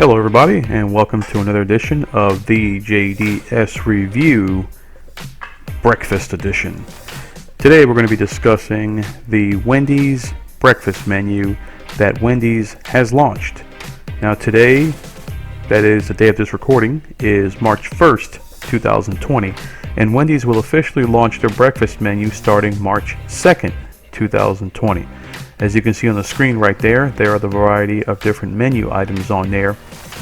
Hello everybody, and welcome to another edition of the JDS Review Breakfast Edition. Today we're going to be discussing the Wendy's breakfast menu that Wendy's has launched. Now today, that is the day of this recording, is March 1st, 2020, and Wendy's will officially launch their breakfast menu starting March 2nd, 2020. As you can see on the screen right there are the variety of different menu items on there.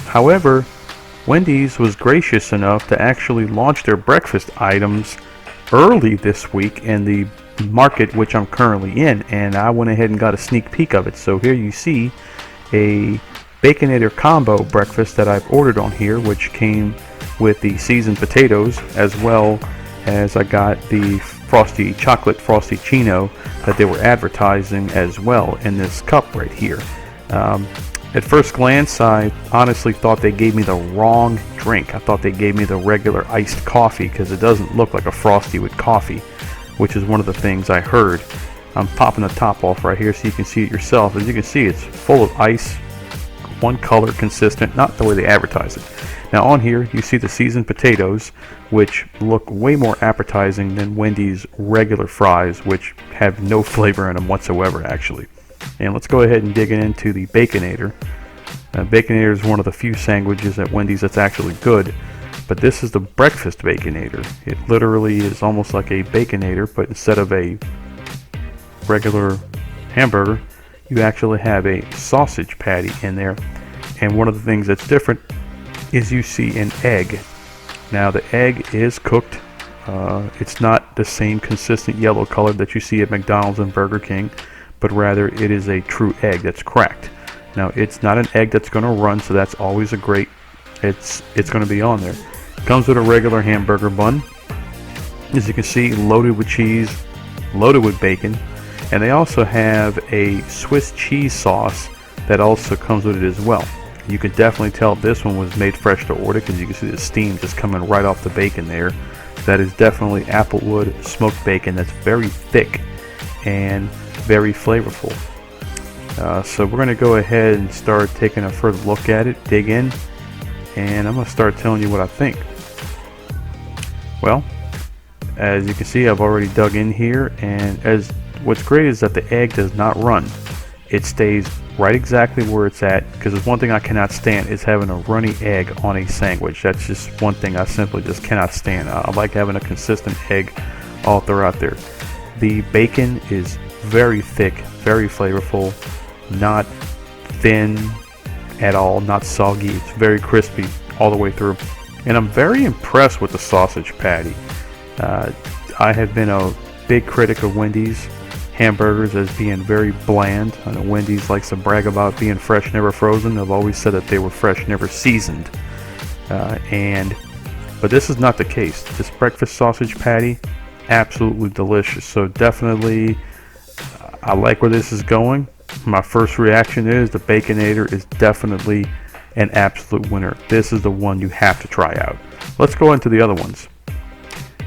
However, Wendy's was gracious enough to actually launch their breakfast items early this week in the market which I'm currently in, and I went ahead and got a sneak peek of it. So here you see a Baconator combo breakfast that I've ordered on here, which came with the seasoned potatoes, as well as I got the frosty chocolate frosty-ccino that they were advertising as well in this cup right here. At first glance, I honestly thought they gave me the wrong drink. I thought they gave me the regular iced coffee because it doesn't look like a frosty with coffee, which is one of the things I heard. I'm popping the top off right here so you can see it yourself. As you can see, it's full of ice, one color, consistent, not the way they advertise it. Now on here you see the seasoned potatoes, which look way more appetizing than Wendy's regular fries, which have no flavor in them whatsoever actually. And let's go ahead and dig into the Baconator. Baconator is one of the few sandwiches at Wendy's that's actually good, but this is the breakfast Baconator. It literally is almost like a Baconator, but instead of a regular hamburger, you actually have a sausage patty in there. And one of the things that's different is you see an egg. Now the egg is cooked. It's not the same consistent yellow color that you see at McDonald's and Burger King, but rather it is a true egg that's cracked. Now it's not an egg that's going to run, so that's always a great. It's going to be on there. It comes with a regular hamburger bun, as you can see, loaded with cheese, loaded with bacon, and they also have a Swiss cheese sauce that also comes with it as well. You can definitely tell this one was made fresh to order because you can see the steam just coming right off the bacon there. That is definitely applewood smoked bacon that's very thick and very flavorful. So we're going to go ahead and start taking a further look at it, dig in, and I'm going to start telling you what I think. Well, as you can see, I've already dug in here, and what's great is that the egg does not run. It stays right exactly where it's at, because there's one thing I cannot stand is having a runny egg on a sandwich. That's just one thing I simply just cannot stand. I like having a consistent egg all throughout there. The bacon is very thick, very flavorful, not thin at all, not soggy. It's very crispy all the way through. And I'm very impressed with the sausage patty. I have been a big critic of Wendy's hamburgers as being very bland. I know Wendy's likes to brag about being fresh, never frozen. I've always said that they were fresh, never seasoned. But this is not the case. This breakfast sausage patty, absolutely delicious. So definitely, I like where this is going. My first reaction is the Baconator is definitely an absolute winner. This is the one you have to try out. Let's go into the other ones.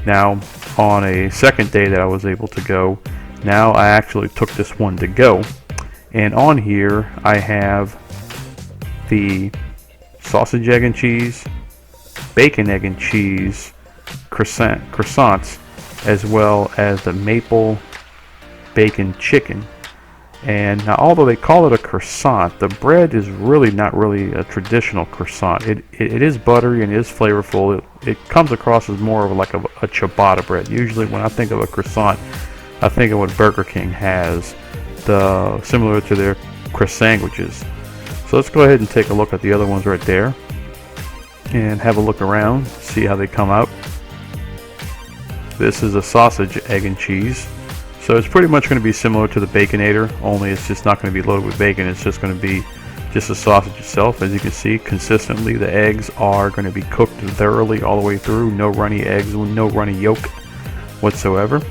Now, on a second day that I was able to go, now I actually took this one to go, and on here I have the sausage, egg and cheese, bacon, egg and cheese croissants, as well as the maple bacon chicken. And now, although they call it a croissant, the bread is really not really a traditional croissant. It is buttery and is flavorful. It comes across as more of like a ciabatta bread. Usually when I think of a croissant, I think of what Burger King has, similar to their croissant sandwiches. So let's go ahead and take a look at the other ones right there and have a look around, see how they come out. This is a sausage, egg and cheese. So it's pretty much going to be similar to the Baconator, only it's just not going to be loaded with bacon. It's just going to be just the sausage itself. As you can see, consistently the eggs are going to be cooked thoroughly all the way through. No runny eggs, no runny yolk whatsoever.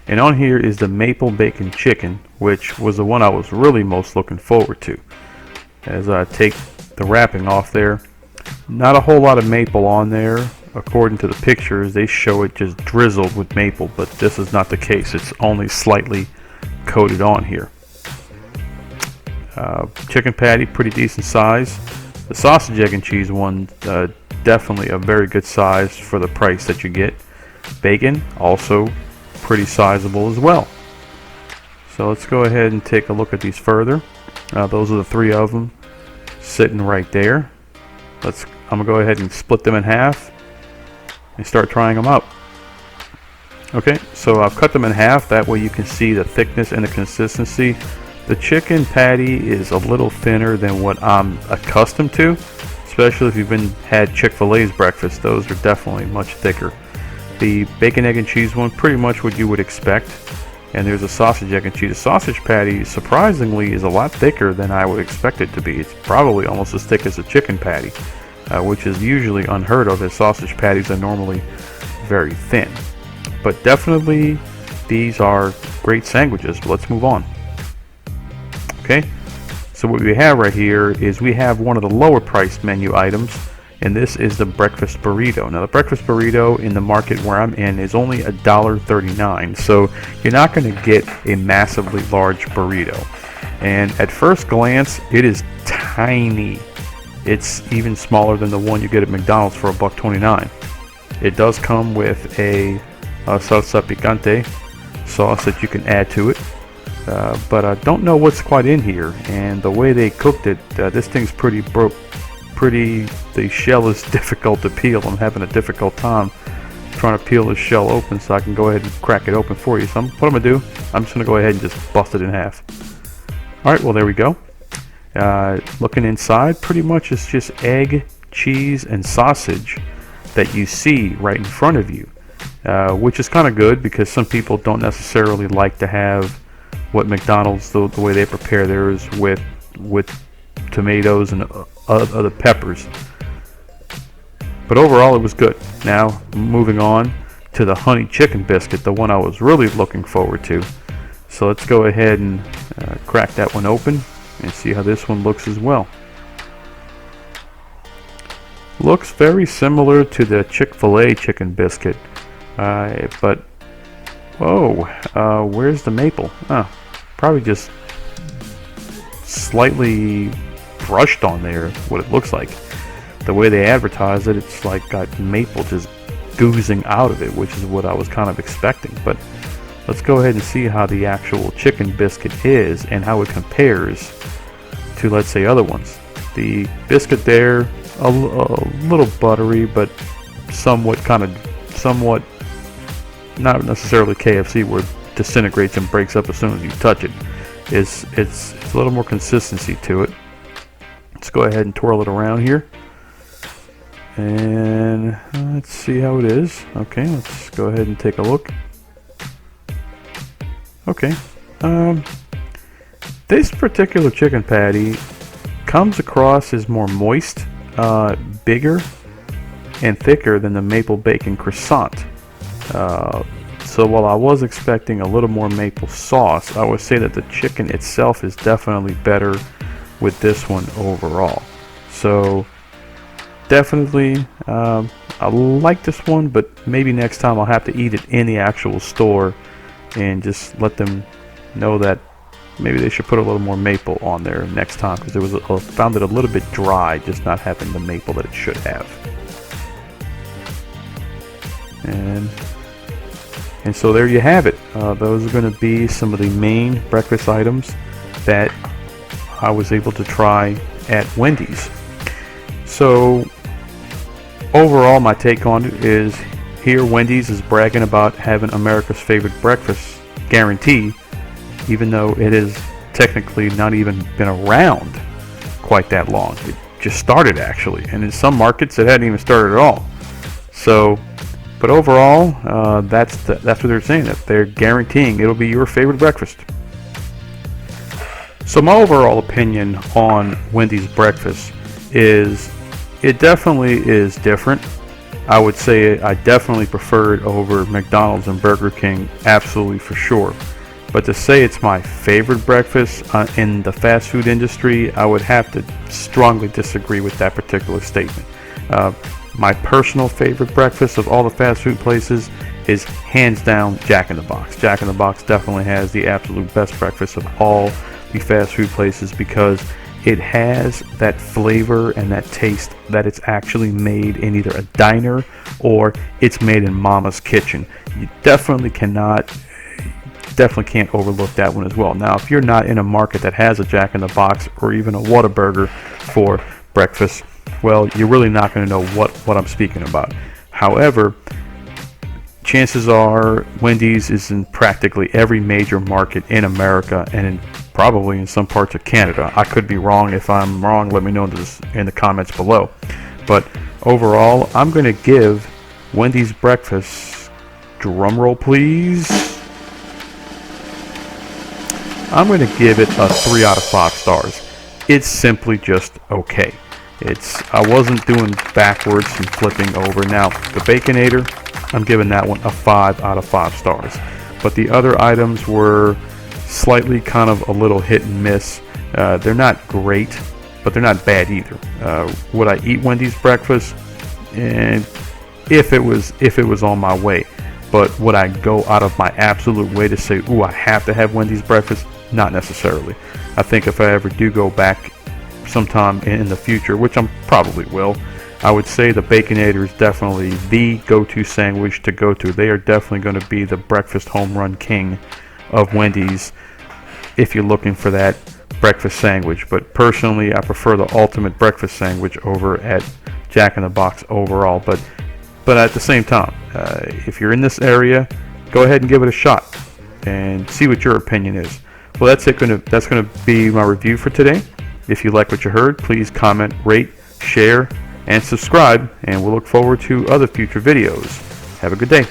And on here is the maple bacon chicken, which was the one I was really most looking forward to. As I take the wrapping off there, not a whole lot of maple on there. According to the pictures, they show it just drizzled with maple, but this is not the case. It's only slightly coated on here. Chicken patty, pretty decent size. The sausage, egg, and cheese one, definitely a very good size for the price that you get. Bacon, also pretty sizable as well. So let's go ahead and take a look at these further. Those are the 3 of them sitting right there. I'm gonna go ahead and split them in half and start trying them out. Okay, so I've cut them in half. That way you can see the thickness and the consistency. The chicken patty is a little thinner than what I'm accustomed to, especially if you've had Chick-fil-A's breakfast. Those are definitely much thicker. The bacon, egg, and cheese one, pretty much what you would expect. And there's a sausage, egg, and cheese. The sausage patty, surprisingly, is a lot thicker than I would expect it to be. It's probably almost as thick as a chicken patty, which is usually unheard of, as sausage patties are normally very thin. But definitely, these are great sandwiches. Let's move on. Okay, so what we have right here is we have one of the lower priced menu items, and this is the breakfast burrito. Now the breakfast burrito in the market where I'm in is only $1.39, so you're not going to get a massively large burrito. And at first glance, it is tiny. It's even smaller than the one you get at McDonald's for $1.29. It does come with a salsa picante sauce that you can add to it. But I don't know what's quite in here, and the way they cooked it, this thing's pretty the shell is difficult to peel. I'm having a difficult time trying to peel this shell open, so I can go ahead and crack it open for you. So what I'm gonna do, I'm just gonna go ahead and just bust it in half. Alright, well there we go. Looking inside, pretty much it's just egg, cheese, and sausage that you see right in front of you, which is kind of good because some people don't necessarily like to have what McDonald's, the way they prepare theirs with tomatoes and other peppers. But overall it was good. Now moving on to the honey chicken biscuit, the one I was really looking forward to. So let's go ahead and crack that one open and see how this one looks as well. Looks very similar to the Chick-fil-A chicken biscuit, but whoa, where's the maple? Probably just slightly brushed on there, what it looks like. The way they advertise it, it's like got maple just oozing out of it, which is what I was kind of expecting. But let's go ahead and see how the actual chicken biscuit is and how it compares to, let's say, other ones. The biscuit there, a little buttery, but somewhat not necessarily KFC where it disintegrates and breaks up as soon as you touch it. It's a little more consistency to it. Let's go ahead and twirl it around here, and let's see how it is. Okay, let's go ahead and take a look. Okay, this particular chicken patty comes across as more moist, bigger, and thicker than the maple bacon croissant. So while I was expecting a little more maple sauce, I would say that the chicken itself is definitely better with this one overall. So definitely I like this one, but maybe next time I'll have to eat it in the actual store and just let them know that maybe they should put a little more maple on there next time, because it was found it a little bit dry, just not having the maple that it should have. And so there you have it. Those are going to be some of the main breakfast items that I was able to try at Wendy's. So overall, my take on it is, here Wendy's is bragging about having America's favorite breakfast guarantee, even though it has technically not even been around quite that long. It just started, actually, and in some markets it hadn't even started at all. So, but overall, that's what they're saying, that they're guaranteeing it'll be your favorite breakfast. So my overall opinion on Wendy's breakfast is, it definitely is different. I would say I definitely prefer it over McDonald's and Burger King, absolutely, for sure. But to say it's my favorite breakfast in the fast food industry, I would have to strongly disagree with that particular statement. My personal favorite breakfast of all the fast food places is hands down Jack in the Box. Jack in the Box definitely has the absolute best breakfast of all the fast food places, because it has that flavor and that taste that it's actually made in either a diner or it's made in mama's kitchen. You definitely can't overlook that one as well. Now, if you're not in a market that has a Jack in the Box or even a Whataburger for breakfast, well, you're really not going to know what I'm speaking about. However, chances are Wendy's is in practically every major market in America and probably in some parts of Canada. I could be wrong. If I'm wrong, let me know in the comments below. But overall, I'm going to give Wendy's breakfast, drum roll please, I'm going to give it a 3 out of 5 stars. It's simply just okay. I wasn't doing backwards and flipping over. Now, the Baconator, I'm giving that one a 5 out of 5 stars. But the other items were slightly kind of a little hit and miss. They're not great, but they're not bad either. Would I eat Wendy's breakfast? And if it was on my way. But would I go out of my absolute way to say, ooh, I have to have Wendy's breakfast? Not necessarily. I think if I ever do go back sometime in the future, which I probably will, I would say the Baconator is definitely the go-to sandwich to go to. They are definitely going to be the breakfast home run king of Wendy's if you're looking for that breakfast sandwich. But personally, I prefer the ultimate breakfast sandwich over at Jack in the Box overall. But at the same time, if you're in this area, go ahead and give it a shot and see what your opinion is. Well, that's going to be my review for today. If you like what you heard, please comment, rate, share, and subscribe, and we'll look forward to other future videos. Have a good day.